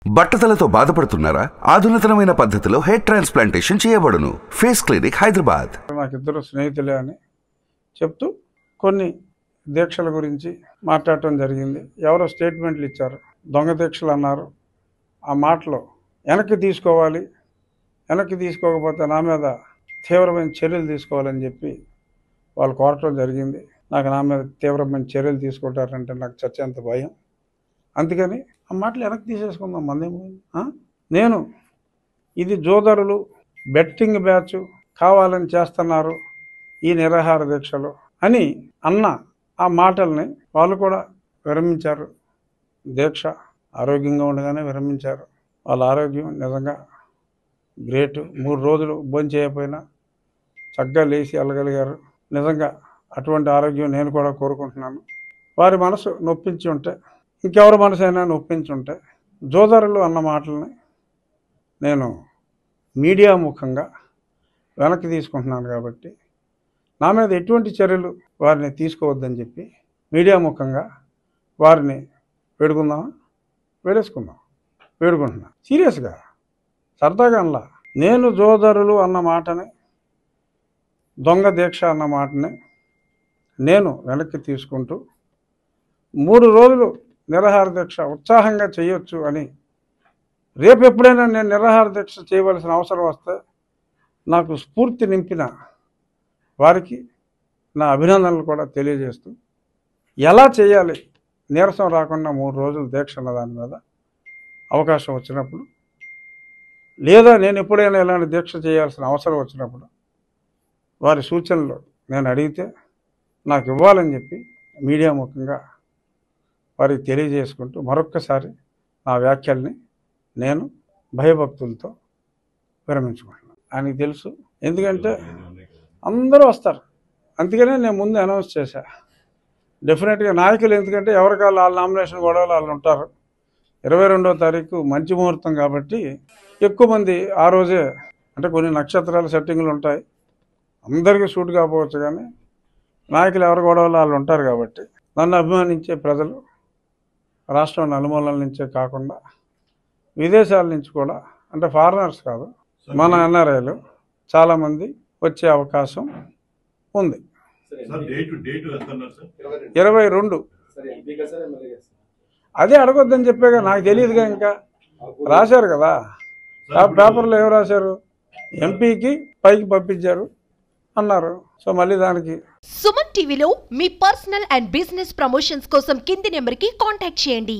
బట్టతలతో బాధపడుతున్నారా? ఆధునితనమైన పద్ధతిలో hair transplantation చేయబడును. Face clinic, Hyderabad. నాకు ఇద్దరు స్నేహితులే అని చెప్తూ కొన్ని దీక్షల గురించి మాట్లాడటం జరిగింది. ఎవరో స్టేట్మెంట్లు ఇచ్చారు, దొంగ దీక్షలు అన్నారు. ఆ మాటలో వెనక్కి తీసుకోవాలి, వెనక్కి తీసుకోకపోతే నా మీద తీవ్రమైన చర్యలు తీసుకోవాలని చెప్పి వాళ్ళు కోరటం జరిగింది. నా మీద తీవ్రమైన చర్యలు తీసుకుంటారంటే నాకు చచ్చేంత భయం. అందుకని ఆ మాటలు వెనక్కి తీసేసుకుందాం, మందేమో. నేను ఇది జోదరులు, బెట్టింగ్ బ్యాచ్ కావాలని చేస్తున్నారు ఈ నిరాహార దీక్షలు అని అన్న ఆ మాటల్ని వాళ్ళు కూడా విరమించారు. దీక్ష ఆరోగ్యంగా ఉండగానే విరమించారు. వాళ్ళ ఆరోగ్యం నిజంగా గ్రేట్. 3 రోజులు భోజనం చేయకపోయినా చక్కగా లేచి వెళ్ళగలిగారు. నిజంగా అటువంటి ఆరోగ్యం నేను కూడా కోరుకుంటున్నాను. వారి మనసు నొప్పించి ఉంటే, ఇంకెవరి మనసు అయినా నొప్పించి ఉంటే, జోదరులు అన్న మాటల్ని నేను మీడియా ముఖంగా వెనక్కి తీసుకుంటున్నాను. కాబట్టి నా మీద ఎటువంటి చర్యలు వారిని తీసుకోవద్దని చెప్పి మీడియా ముఖంగా వారిని వేడుకుంటున్నా. సీరియస్గా, సరదాగా అనలా. నేను జోదరులు అన్న మాటని, దొంగ దీక్ష అన్న మాటని నేను వెనక్కి తీసుకుంటూ 3 రోజులు నిరాహార దీక్ష ఉత్సాహంగా చేయొచ్చు అని, రేపు ఎప్పుడైనా నేను నిరాహార దీక్ష చేయవలసిన అవసరం వస్తే నాకు స్ఫూర్తి నింపిన వారికి నా అభినందనలు కూడా తెలియజేస్తూ, ఎలా చేయాలి నీరసం రాకుండా 3 రోజులు దీక్ష అన్న దాని మీద అవకాశం వచ్చినప్పుడు, లేదా నేను ఎప్పుడైనా ఇలాంటి దీక్ష చేయాల్సిన అవసరం వచ్చినప్పుడు వారి సూచనలు నేను అడిగితే నాకు ఇవ్వాలని చెప్పి మీడియా ముఖంగా వారికి తెలియజేసుకుంటూ మరొక్కసారి నా వ్యాఖ్యల్ని నేను భయభక్తులతో విరమించుకుంటున్నాను. ఆయనకి తెలుసు, ఎందుకంటే అందరూ వస్తారు. అందుకనే నేను ముందు అనౌన్స్ చేశా. డెఫినెట్గా నాయకులు, ఎందుకంటే ఎవరికాళ్ళు వాళ్ళ నామినేషన్ గొడవలు వాళ్ళు ఉంటారు. 22వ తారీఖు మంచి ముహూర్తం కాబట్టి ఎక్కువ మంది ఆ రోజే, అంటే కొన్ని నక్షత్రాల సెట్టింగ్లు ఉంటాయి, అందరికీ సూట్ కాకపోవచ్చు. కానీ నాయకులు ఎవరి గొడవలు వాళ్ళు ఉంటారు. కాబట్టి నన్ను అభిమానించే ప్రజలు రాష్ట్రం నలుమూలల నుంచే కాకుండా విదేశాల నుంచి కూడా, అంటే ఫారినర్స్ కాదు, మన ఎన్ఆర్ఐలు చాలామంది వచ్చే అవకాశం ఉంది. 22 అదే అడగొద్దని చెప్పాగా, నాకు తెలియదుగా. ఇంకా రాశారు కదా పేపర్లో, ఏం రాశారు, ఎంపీకి పైకి పంపించారు అన్నారు. సో మళ్ళీ దానికి సుమన్ టీవీలో మీ పర్సనల్ అండ్ బిజినెస్ ప్రమోషన్స్ కోసం కింది నెంబర్కి కాంటాక్ట్ చేయండి.